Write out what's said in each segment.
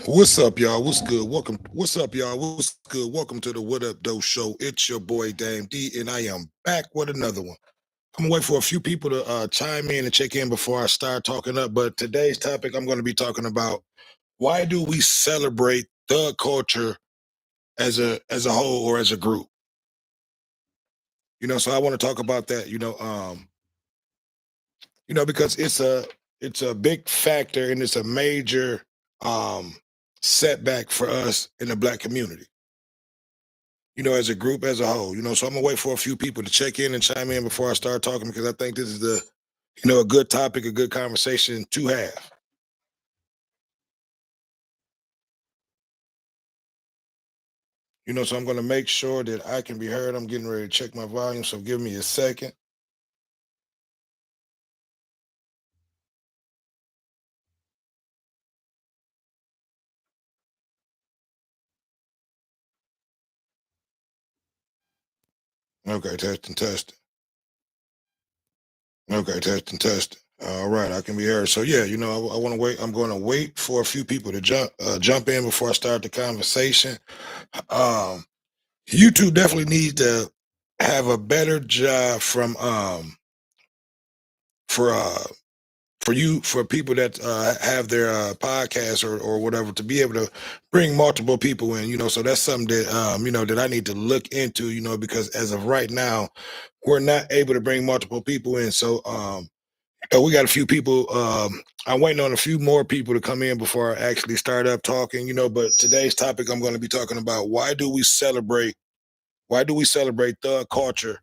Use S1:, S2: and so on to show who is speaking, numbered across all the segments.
S1: What's up, y'all? What's good? Welcome. What's up, y'all? What's good? Welcome to the What Up Doe Show. It's your boy Dame D, and I am back with another one. I'm gonna wait for a few people to chime in and check in before I start talking up. But today's topic, I'm going to be talking about why do we celebrate thug culture as a whole or as a group? So I want to talk about that. Because it's a big factor and it's a major um setback for us in the black community, as a group, as a whole. So I'm gonna wait for a few people to check in and chime in before I start talking because I think this is a good topic, a good conversation to have. So I'm gonna make sure that I can be heard. I'm getting ready to check my volume, so give me a second. Okay, testing, testing. Okay, testing, testing. All right, I can be heard. So yeah, I want to wait. I'm going to wait for a few people to jump in before I start the conversation. Um, YouTube definitely needs to have a better job from for for people that have their podcasts or whatever to be able to bring multiple people in. So that's something that that I need to look into. Because as of right now, we're not able to bring multiple people in. So we got a few people. I'm waiting on a few more people to come in before I actually start up talking. But today's topic, I'm going to be talking about why do we celebrate thug culture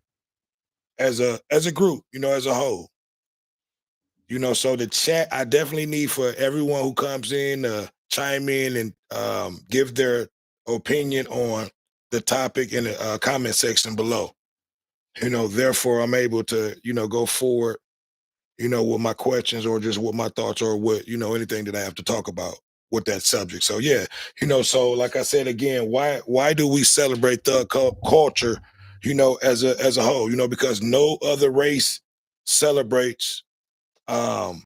S1: as a group, as a whole. So the chat, I definitely need for everyone who comes in to chime in and give their opinion on the topic in the comment section below. Therefore, I'm able to, go forward, with my questions or just with my thoughts or what, anything that I have to talk about with that subject. So yeah, so like I said again, why do we celebrate culture, as a whole? Because no other race celebrates um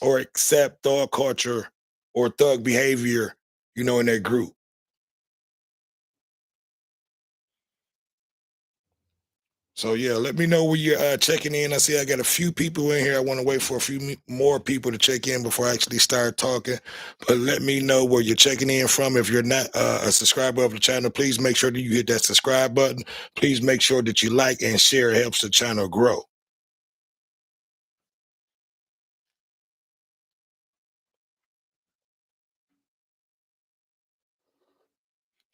S1: or accept thug culture or thug behavior, in their group. So yeah, let me know where you're checking in. I see I got a few people in here. I want to wait for a few more people to check in before I actually start talking. But let me know where you're checking in from. If you're not a subscriber of the channel, please make sure that you hit that subscribe button. Please make sure that you like and share. It helps the channel grow.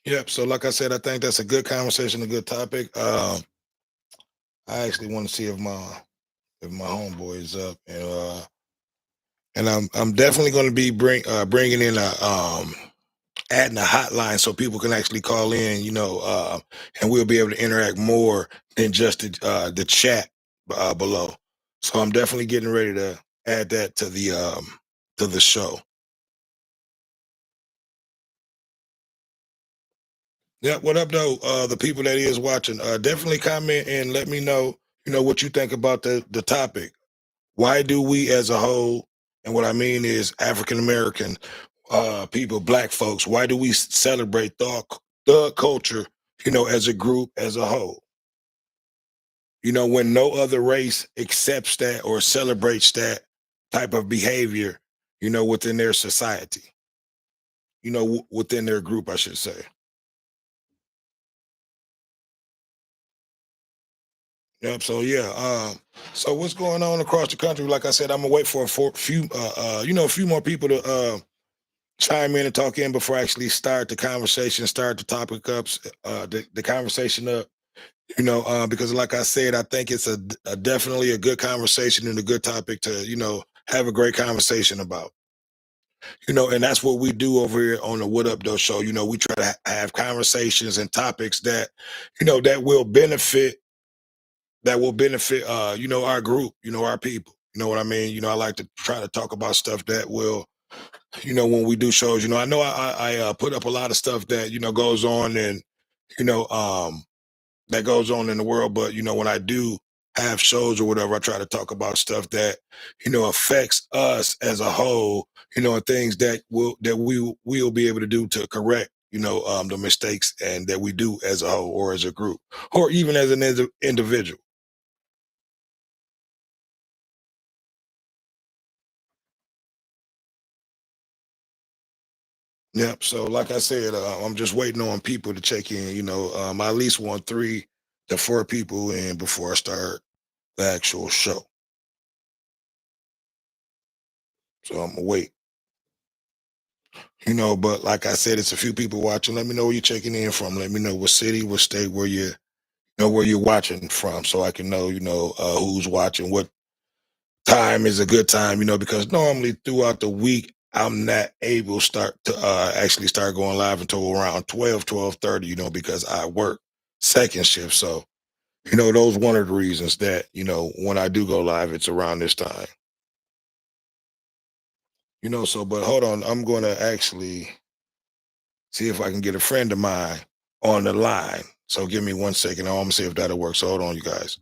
S1: Yep. So like I said, I think that's a good conversation, a good topic. I actually want to see if my homeboy is up and I'm definitely going to be bringing in a adding a hotline so people can actually call in, and we'll be able to interact more than just the chat below. So I'm definitely getting ready to add that to the show. Yeah, what up though? The people that is watching, definitely comment and let me know, what you think about the topic. Why do we as a whole, and what I mean is African American people, black folks, why do we celebrate thug culture, as a group, as a whole? When no other race accepts that or celebrates that type of behavior, within their society, within their group, I should say. Yep. So yeah. So what's going on across the country? Like I said, I'm gonna wait for a few more people to chime in and talk in before I actually start the conversation, start the topic up, the conversation up. Because like I said, I think it's a definitely a good conversation and a good topic to have a great conversation about. And that's what we do over here on the What Up Though show. We try to have conversations and topics that that will benefit our group, our people. You know what I mean? I like to try to talk about stuff that will, when we do shows. I know I put up a lot of stuff that goes on and you know um that goes on in the world. But when I do have shows or whatever, I try to talk about stuff that, affects us as a whole, and things that we'll be able to do to correct, the mistakes and that we do as a whole or as a group or even as an individual. Yep. So, like I said, I'm just waiting on people to check in. I at least want 3 to 4 people in before I start the actual show. So I'm gonna wait. But like I said, it's a few people watching. Let me know where you're checking in from. Let me know what city, what state, where you know where you're watching from, so I can know, who's watching, what time is a good time. Because normally throughout the week, I'm not able start to actually start going live until around 12, 12:30. Because I work second shift. So those one of the reasons that when I do go live, it's around this time. So but hold on, I'm going to actually see if I can get a friend of mine on the line. So give me 1 second. I'm gonna see if that'll work. So hold on, you guys.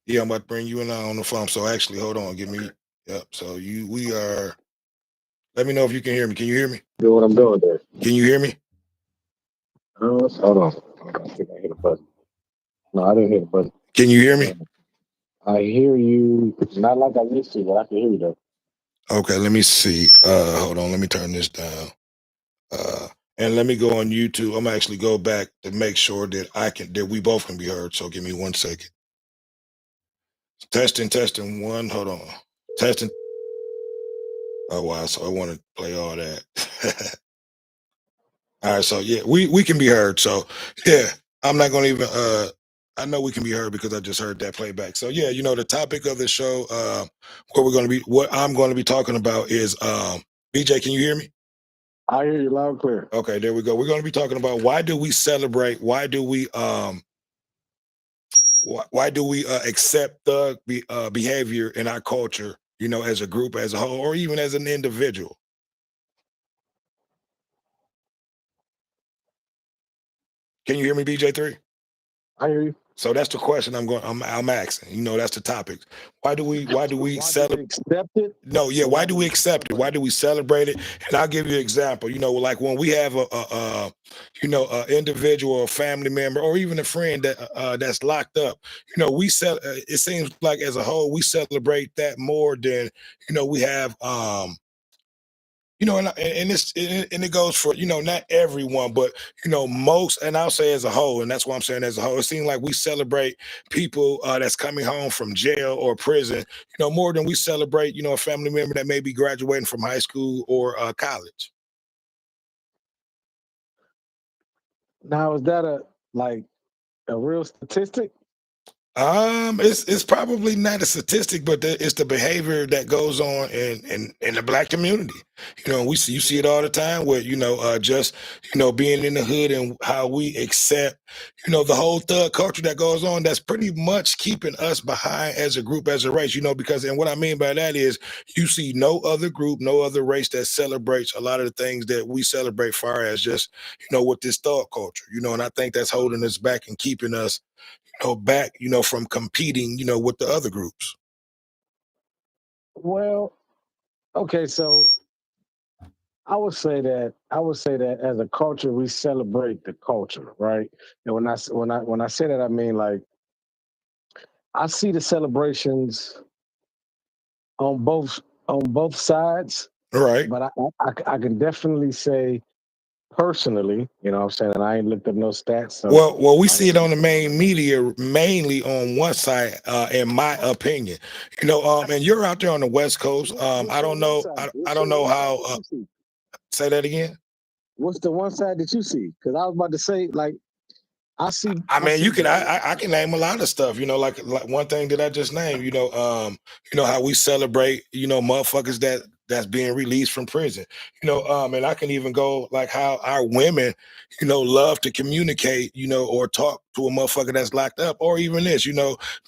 S1: Yeah, I'm about to bring you in on the phone. So actually, hold on, give me. Yep. So we are. Let me know if you can hear me. Can you hear me?
S2: Do what I'm doing there.
S1: Can you hear me?
S2: Hold on. I think I hit a button. No, I didn't hit a button.
S1: Can you hear me?
S2: I hear you. Not like I used to, but I can hear you though.
S1: Okay, let me see. Hold on, let me turn this down. Uh, and let me go on YouTube. I'm actually go back to make sure that we both can be heard. So give me 1 second. Testing, testing one. Hold on. Testing. Oh wow, so I want to play all that. All right, so yeah, we can be heard. So yeah, I'm not gonna even I know we can be heard because I just heard that playback. So yeah, the topic of the show, what I'm gonna be talking about is BJ, can you hear me?
S2: I hear you loud and clear.
S1: Okay, there we go. We're gonna be talking about why do we celebrate, why do we accept the behavior in our culture, as a group, as a whole, or even as an individual. Can you hear me, BJ3?
S2: I hear you.
S1: So that's the question I'm asking. That's the topic. Why do we
S2: Why do we
S1: celebrate?
S2: accept it?
S1: No, yeah.
S2: Or
S1: Why
S2: why
S1: do
S2: do
S1: we
S2: we
S1: accept it? Why
S2: celebrate
S1: do
S2: it?
S1: we celebrate it? And I'll give you an example. Like when we have a individual, a family member, or even a friend that's locked up. It seems like as a whole we celebrate that more than we have You know, and it goes for, not everyone, but most, and I'll say as a whole, and that's why I'm saying as a whole. It seems like we celebrate people that's coming home from jail or prison, more than we celebrate, a family member that may be graduating from high school or college.
S2: Now, is that like a real statistic?
S1: It's probably not a statistic, but it's the behavior that goes on in the black community. You see it all the time where just being in the hood and how we accept the whole thug culture that goes on. That's pretty much keeping us behind as a group, as a race. Because and what I mean by that is you see no other group, no other race that celebrates a lot of the things that we celebrate, far as just with this thug culture. And I think that's holding us back and keeping us back, from competing, with the other groups.
S2: Well, okay, so I would say that as a culture we celebrate the culture, right? And when I say that, I mean, like, I see the celebrations on both sides,
S1: All right.
S2: but I can definitely say personally, what I'm saying, and I ain't looked up no stats, so
S1: Well, we
S2: I
S1: see it
S2: ain't.
S1: on the main media, mainly on one side, in my opinion. And you're out there on the West Coast.
S2: What's
S1: I
S2: your
S1: don't
S2: one
S1: know.
S2: side?
S1: I
S2: What's
S1: don't
S2: your
S1: know
S2: one side
S1: how.
S2: that you see?
S1: Say that again.
S2: What's the one side that you see? Because I was about to say, like, I see,
S1: I
S2: I
S1: mean,
S2: see
S1: you can.
S2: both.
S1: I can name a lot of stuff. Like one thing that I just named. How we celebrate. Motherfuckers that's being released from prison. And I can even go like how our women, love to communicate. Or talk to a motherfucker that's locked up, or even this.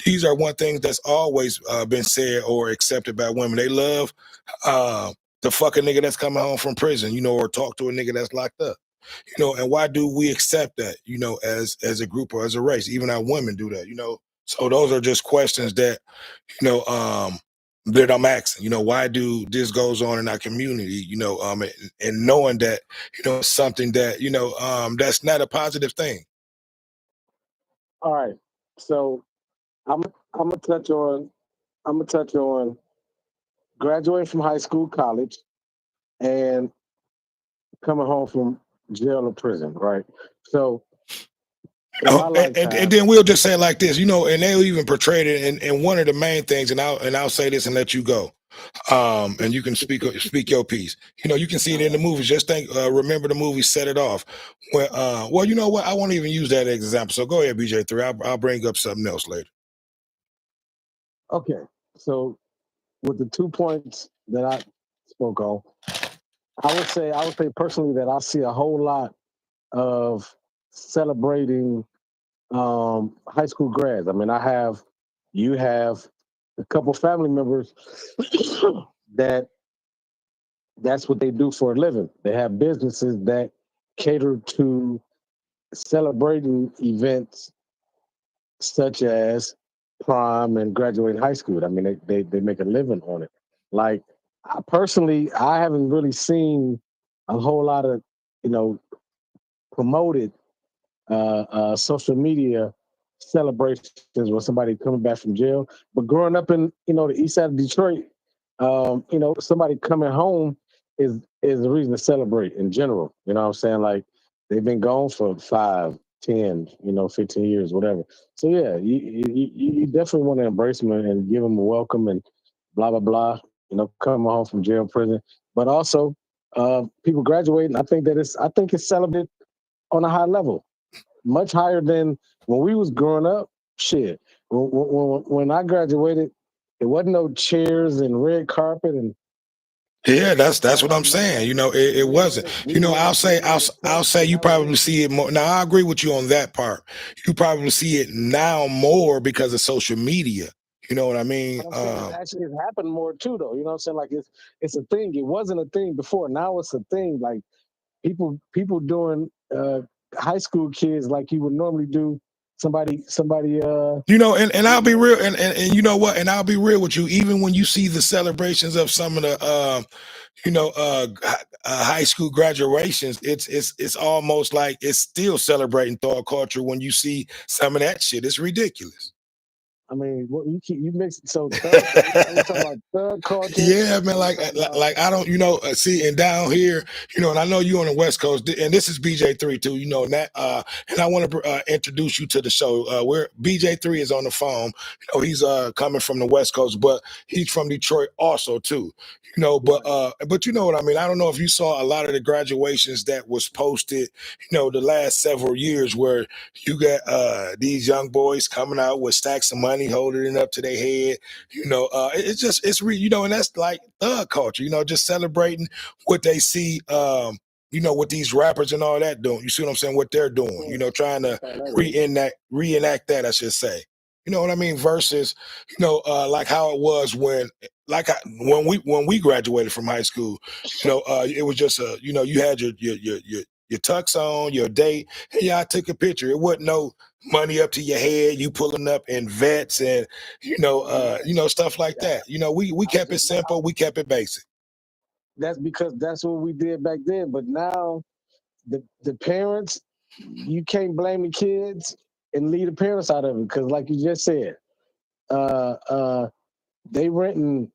S1: These are one things that's always been said or accepted by women. They love uh, the fucking nigga that's coming home from prison. Or talk to a nigga that's locked up. And why do we accept that, as a group or as a race? Even our women do that. So those are just questions that, you know, um, that I'm asking, why do this goes on in our community, and knowing that, it's something that, that's not a positive thing.
S2: All right, so I'm I'm gonna touch on I'm gonna touch on graduating from high school, college, and coming home from jail or prison, right? So in my
S1: Oh, and
S2: lifetime,
S1: then we'll just say it like this, and they'll even portray it in one of the main things, and I'll say this and let you go. And you can speak your piece. You can see it in the movies. Just remember the movie Set It Off. Well, you know what? I won't even use that as example. So go ahead, BJ3. I'll bring up something else later.
S2: okay. So with the 2 points that I spoke on, I would say personally that I see a whole lot of celebrating high school grads. I mean, you have a couple family members that that's what they do for a living. They have businesses that cater to celebrating events such as prom and graduating high school. I mean, they make a living on it. Like, I haven't really seen a whole lot of, you know, promoted social media celebrations with somebody coming back from jail. But growing up in the east side of Detroit, somebody coming home is the reason to celebrate in general. You know what I'm saying? Like, they've been gone for 5, 10, 15 years, whatever. So yeah, you definitely want to embrace them and give them a welcome and blah blah blah. Coming home from jail, prison, but also people graduating. I think it's celebrated on a high level, much higher than when we was growing up. Shit, when I graduated, it wasn't no chairs and red carpet and
S1: Yeah, that's what
S2: all
S1: I'm
S2: that
S1: saying.
S2: nonsense.
S1: It
S2: We
S1: wasn't.
S2: wear we
S1: I'll
S2: wear we
S1: say
S2: wear the
S1: I'll
S2: tux
S1: say
S2: and
S1: you
S2: that was
S1: probably
S2: it.
S1: see it more. Now I agree with you on that part. You probably see it now more because of social media. You know what I mean?
S2: But I'm saying it's happened more too, though. You know what I'm saying? Like, it's a thing. It wasn't a thing before. Now it's a thing. Like, people doing high school kids like you would normally do somebody
S1: and I'll
S2: you
S1: be
S2: know
S1: real, and you know what, and I'll be real with you. Even when you see the celebrations of some of the high school graduations, it's almost like it's still celebrating thought culture when you see some of that shit. It's ridiculous.
S2: I mean, what you mix so thug. We talking about thug culture.
S1: Yeah, man.
S2: We talking about
S1: Like I don't, see, and down here, and I know you on the West Coast, and this is BJ3 too, and that, and I want to introduce you to the show. Where BJ3 is on the phone. He's coming from the West Coast, but he's from Detroit also too. But you know what I mean. I don't know if you saw a lot of the graduations that was posted, the last several years, where you got these young boys coming out with stacks of money, holding it up to their head. It's just and that's like thug culture, just celebrating what they see, what these rappers and all that doing. You see what I'm saying? What they're doing, trying to reenact that, I should say. You know what I mean? Versus, like how it was when we graduated from high school. It was just you had your tux on, your date, and yeah, I took a picture. It wasn't no money up to your head, you pulling up in vets and stuff like that. We kept it simple, we kept it basic.
S2: That's because that's what we did back then. But now the parents, you can't blame the kids and leave the parents out of it, because like you just said, they renting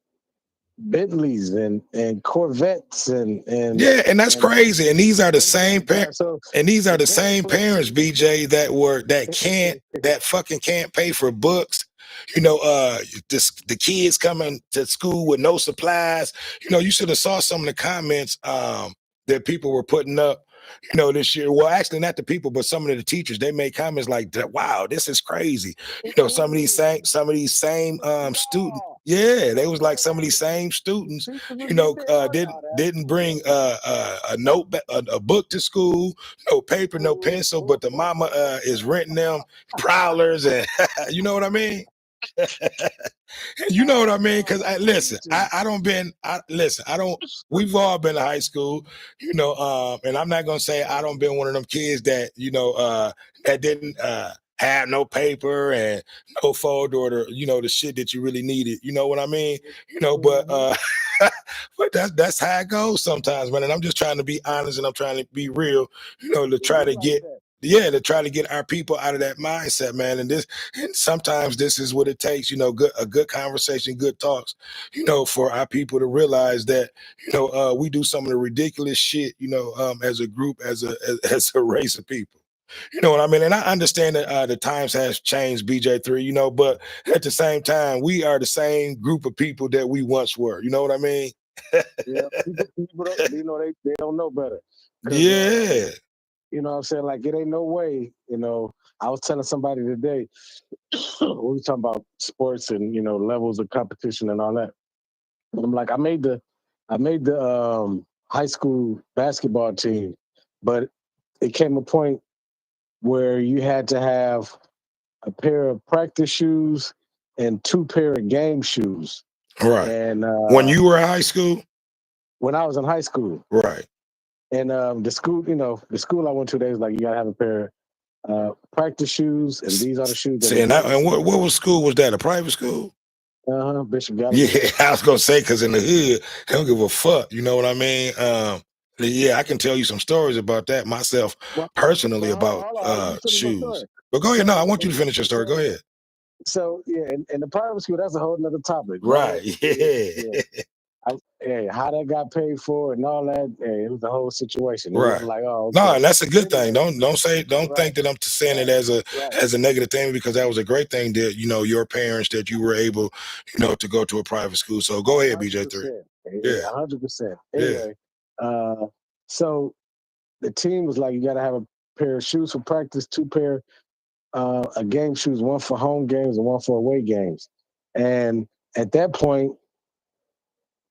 S2: Bentleys and Corvettes and
S1: yeah, and that's crazy. And these are the same parents.
S2: So
S1: And these are the same parents, BJ, that fucking can't pay for books. The kids coming to school with no supplies. You should have saw some of the comments that people were putting up, this year. Well, actually, not the people, but some of the teachers. They made comments like, "Wow, this is crazy." Some of these same students. Yeah, they was like some of these same students, didn't bring a a book to school, no paper, no pencil, but the mama is renting them prowlers, and you know what I mean. You know what I mean? Because listen, I don't been. Listen, I don't. We've all been to high school, and I'm not gonna say I don't been one of them kids that that didn't have no paper and no folder or the shit that you really needed. You know what I mean? But but that's how it goes sometimes, man. And I'm just trying to be honest and I'm trying to be real, to try to get. Yeah, to try to get our people out of that mindset, man. And sometimes this is what it takes, a good conversation, good talks, for our people to realize that, we do some of the ridiculous shit, as a group, as a race of people. You know what I mean? And I understand that the times has changed, BJ3, but at the same time, we are the same group of people that we once were. You know what I mean?
S2: Yeah, people don't, they don't know better.
S1: Yeah.
S2: You know what I'm saying? Like, it ain't no way, I was telling somebody today, we were talking about sports and, levels of competition and all that. And I'm like, I made the high school basketball team, but it came a point where you had to have a pair of practice shoes and 2 pair of game shoes.
S1: Right.
S2: And
S1: when you were in high school?
S2: When I was in high school.
S1: Right.
S2: And the school I went to, they was like, you gotta have a pair of practice shoes, and these are the shoes.
S1: And what was school was that? A private school?
S2: Bishop Gallagher.
S1: Yeah, I was gonna say, because in the hood, they don't give a fuck. You know what I mean? Yeah, I can tell you some stories about that myself personally about shoes. But go ahead. No, I want you to finish your story. Go ahead.
S2: So yeah, and the private school, that's a whole nother topic.
S1: Right. Yeah.
S2: Hey, how that got paid for and all that, it was the whole situation. It
S1: right.
S2: wasn't like, oh, okay.
S1: No, and that's a good thing. Don't think that I'm saying it as a negative thing, because that was a great thing that your parents, that you were able, to go to a private school. So go ahead, BJ3.
S2: Yeah, 100%. Anyway, so the team was like, you got to have a pair of shoes for practice, 2 pair of game shoes, 1 for home games and 1 for away games. And at that point,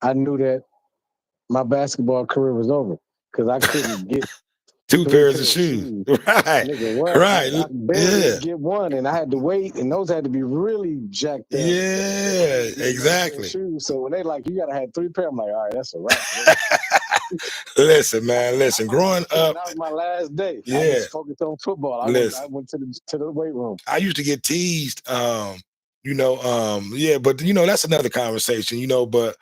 S2: I knew that my basketball career was over, because I couldn't get
S1: 2 pairs of shoes. Right.
S2: Nigga, right. I barely get 1, and I had to wait, and those had to be really jacked up.
S1: Yeah, exactly.
S2: Shoes. So when they like, you gotta have 3 pair, I'm like, all right, that's a wrap.
S1: Listen, man, growing up,
S2: that was my last day.
S1: Yeah,
S2: I was focused on football. I went to the weight room.
S1: I used to get teased, yeah, but that's another conversation, but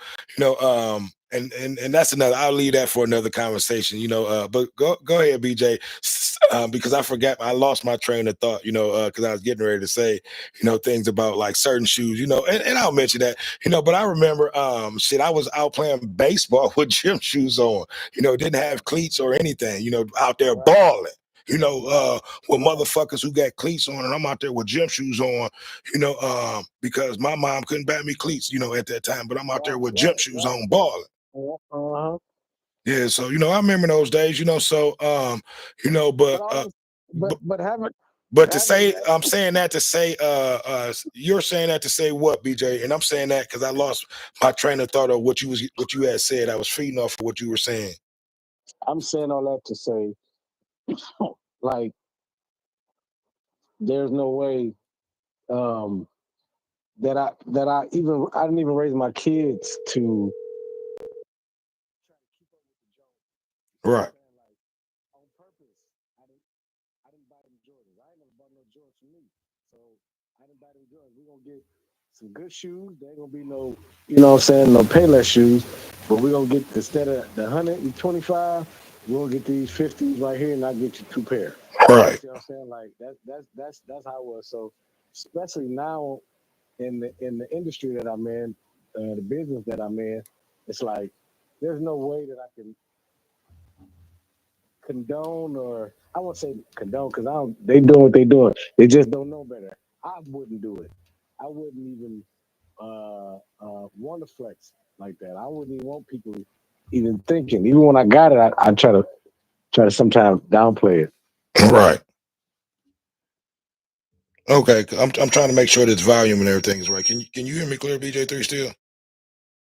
S1: and that's another. I'll leave that for another conversation, but go ahead, BJ. because I lost my train of thought, because I was getting ready to say, things about like certain shoes, and I'll mention that, but I remember, shit, I was out playing baseball with gym shoes on, didn't have cleats or anything, out there
S2: Right,
S1: balling.
S2: right,
S1: With
S2: right,
S1: motherfuckers who got cleats on, and I'm out there with gym shoes on, because my mom couldn't buy me cleats, at that time, but I'm out there
S2: right,
S1: with gym
S2: right,
S1: shoes
S2: right.
S1: on balling.
S2: Uh-huh.
S1: Yeah, so I remember those days, so
S2: But
S1: but
S2: always, but having
S1: but to
S2: having
S1: say,
S2: that,
S1: I'm saying that to say, you're saying that to say what, BJ? And I'm saying that because I lost my train of thought of what you had said. I was feeding off of what you were saying.
S2: I'm saying all that to say, like, there's no way um, I didn't even raise my kids to you know what I'm
S1: Right,
S2: saying, like on purpose. I didn't buy them Jordans. I ain't never bought no Jordans for me. So I didn't buy them Jordans. We're gonna get some good shoes. There ain't gonna be no, what I'm saying, no Payless shoes. But we're gonna get, instead of the 125, we're gonna get these 50s right here, and I'll get you two pair. You
S1: right,
S2: see what I'm saying? Like that's how it was. So especially now in the industry that I'm in, the business that I'm in, it's like there's no way that I can condone, or I won't say condone because I don't. They doing what they doing. They just don't know better. I wouldn't do it. I wouldn't even want to flex like that. I wouldn't even want people even thinking. Even when I got it, I try to sometimes downplay it.
S1: right. Okay, I'm trying to make sure that volume and everything is right. Can you hear me clear, BJ3 still?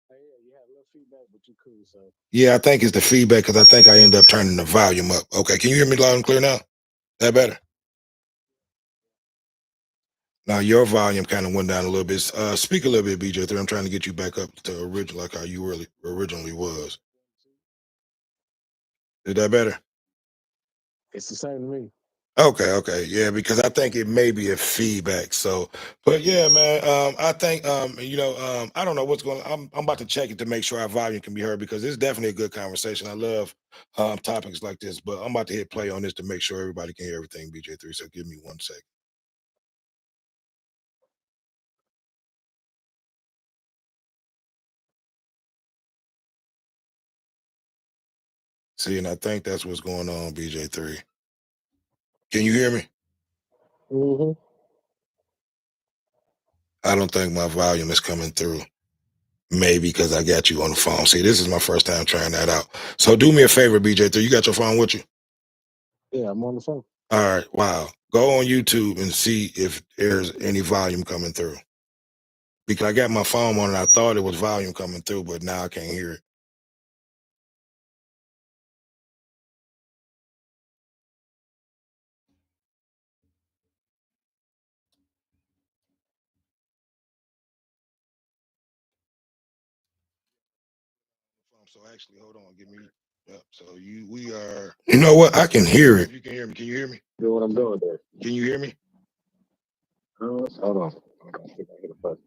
S2: Hey, yeah, you have a little feedback, but you cool. So
S1: Yeah, I think it's the feedback because I think I end up turning the volume up. Okay, can you hear me loud and clear now? That better? Now your volume kind of went down a little bit. Speak a little bit, BJ3. I'm trying to get you back up to original, like how you really originally was. Is that better?
S2: it's the same to me.
S1: Okay, okay, yeah, because I think it may be a feedback. So, but yeah, man, I think, I don't know what's going on. I'm about to check it to make sure our volume can be heard because it's definitely a good conversation. I love topics like this, but I'm about to hit play on this to make sure everybody can hear everything, BJ3. So give me 1 second. See, and I think that's what's going on, BJ3. Can you hear me?
S2: Hmm.
S1: I don't think my volume is coming through. Maybe because I got you on the phone. See, this is my first time trying that out. So do me a favor, BJ3. You got your phone with you?
S2: Yeah, I'm on the phone.
S1: All right. Wow. Go on YouTube and see if there's any volume coming through. Because I got my phone on and I thought it was volume coming through, but now I can't hear it. So actually, hold on. Give me. Yep. So we are. You know what? I can hear it. You can hear me. Can you hear me?
S2: Do what I'm doing there.
S1: Can you hear me?
S2: Hold on. I think I hit a button.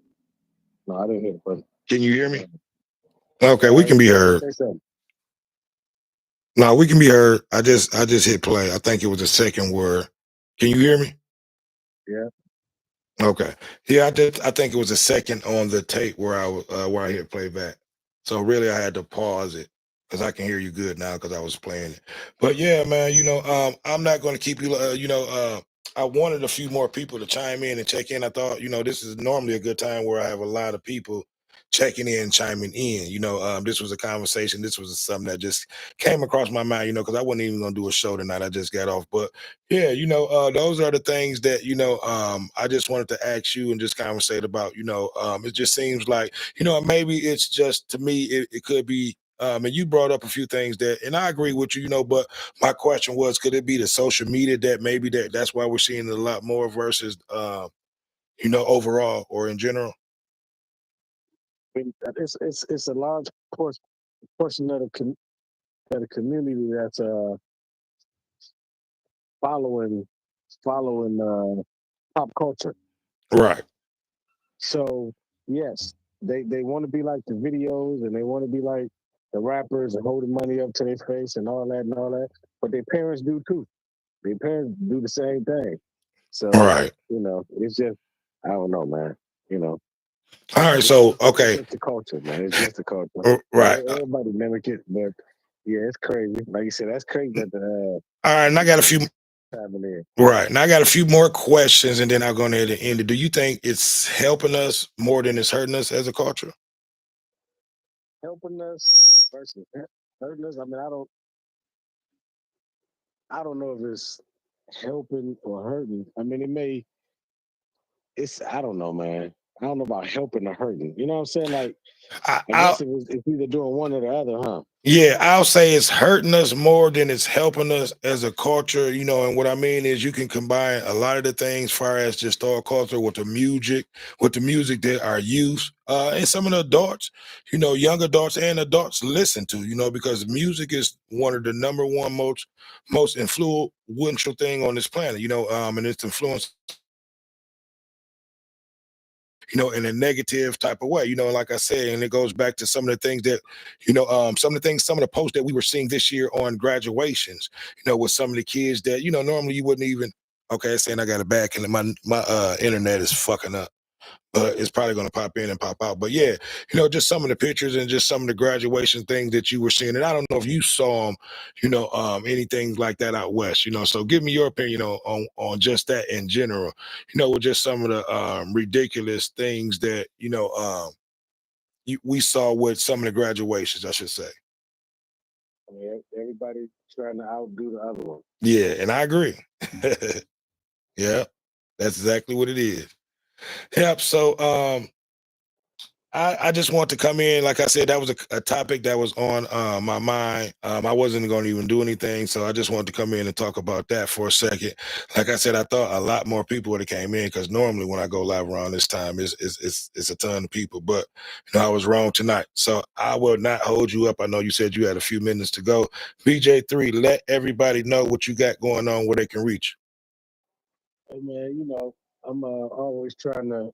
S2: No, I didn't hit a button.
S1: Can you hear me? Okay, we can be
S2: You gotta
S1: heard.
S2: say something.
S1: No, we can be heard. I just hit play. I think it was the second word. Can you hear me?
S2: Yeah.
S1: Okay. Yeah, I think it was a second on the tape where I hit playback. So really, I had to pause it because I can hear you good now because I was playing it. But yeah, man, I'm not going to keep you. I wanted a few more people to chime in and check in. I thought, this is normally a good time where I have a lot of people checking in, chiming in. This was a conversation. This was something that just came across my mind. Because I wasn't even going to do a show tonight. I just got off, but yeah, those are the things that I just wanted to ask you and just conversate about. It just seems like maybe it's just to me it could be. And you brought up a few things and I agree with you. But my question was, could it be the social media that maybe that's why we're seeing it a lot more versus overall or in general?
S2: I mean, it's a large portion of the community that's following pop culture.
S1: Right.
S2: So yes, they want to be like the videos, and they want to be like the rappers and holding money up to their face and all that and all that. But their parents do too. Their parents do the same thing. So
S1: Right.
S2: it's just I don't know, man.
S1: All right.
S2: It's,
S1: So
S2: it's
S1: okay.
S2: just the culture, man. It's just the culture.
S1: Right.
S2: Everybody mimic it, but yeah, it's crazy. Like you said, that's crazy that
S1: all right, and I got a few.
S2: happening there.
S1: Right. And I got a few more questions, and then I'll go ahead and end it. Do you think it's helping us more than it's hurting us as a culture?
S2: Helping us versus hurting us. I mean, I don't know if it's helping or hurting. I mean, I don't know, man. I don't know about helping or hurting. You know what I'm saying? Like, I
S1: I'll,
S2: guess it's either doing one or the other, huh?
S1: yeah, I'll say it's hurting us more than it's helping us as a culture, and what I mean is you can combine a lot of the things far as just our culture with the music that our youth and some of the adults, young adults and adults listen to, because music is one of the number one most influential thing on this planet, and it's influenced in a negative type of way, like I said, and it goes back to some of the things that, some of the posts that we were seeing this year on graduations, with some of the kids that, normally you wouldn't even, okay, saying I got it back and my internet is fucking up. But it's probably going to pop in and pop out. But yeah, just some of the pictures and just some of the graduation things that you were seeing. And I don't know if you saw them, anything like that out west. So give me your opinion on just that in general. With just some of the ridiculous things that we saw with some of the graduations, I should say.
S2: I mean, everybody trying to outdo the other one.
S1: Yeah, and I agree. Yeah, that's exactly what it is. Yep. So I just want to come in. Like I said, that was a topic that was on my mind. I wasn't going to even do anything, so I just wanted to come in and talk about that for a second. Like I said, I thought a lot more people would have came in because normally when I go live around this time, it's a ton of people. But I was wrong tonight, so I will not hold you up. I know you said you had a few minutes to go. BJ3, let everybody know what you got going on, where they can reach.
S2: Hey man, I'm always trying to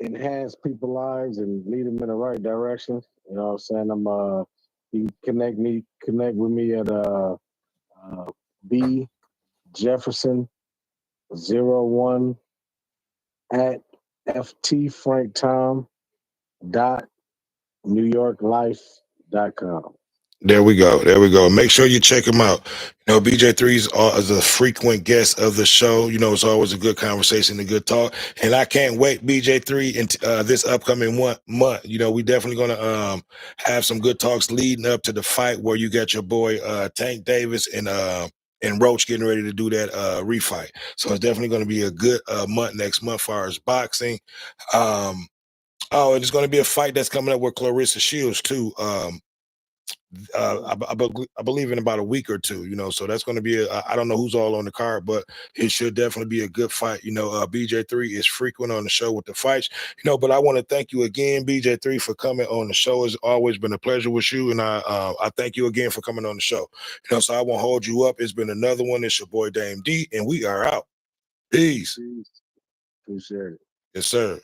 S2: enhance people's lives and lead them in the right direction. You know what I'm saying? You can connect with me at B Jefferson 01 at ftfranktom dot newyorklife.com.
S1: There we go. There we go. Make sure you check him out. BJ3 is a frequent guest of the show. It's always a good conversation, a good talk. And I can't wait, BJ3, in this upcoming month. We definitely going to have some good talks leading up to the fight where you got your boy Tank Davis and Roach getting ready to do that refight. So it's definitely going to be a good month next month as far as boxing. And it's going to be a fight that's coming up with Clarissa Shields too. I believe in about a week or two, so that's going to be I don't know who's all on the card, but it should definitely be a good fight. BJ3 is frequent on the show with the fights, but I want to thank you again, BJ3, for coming on the show. It's always been a pleasure with you, and I thank you again for coming on the show. So I won't hold you up. It's been another one. It's your boy Dame D, and we are out. Peace.
S2: Appreciate it.
S1: Yes, sir.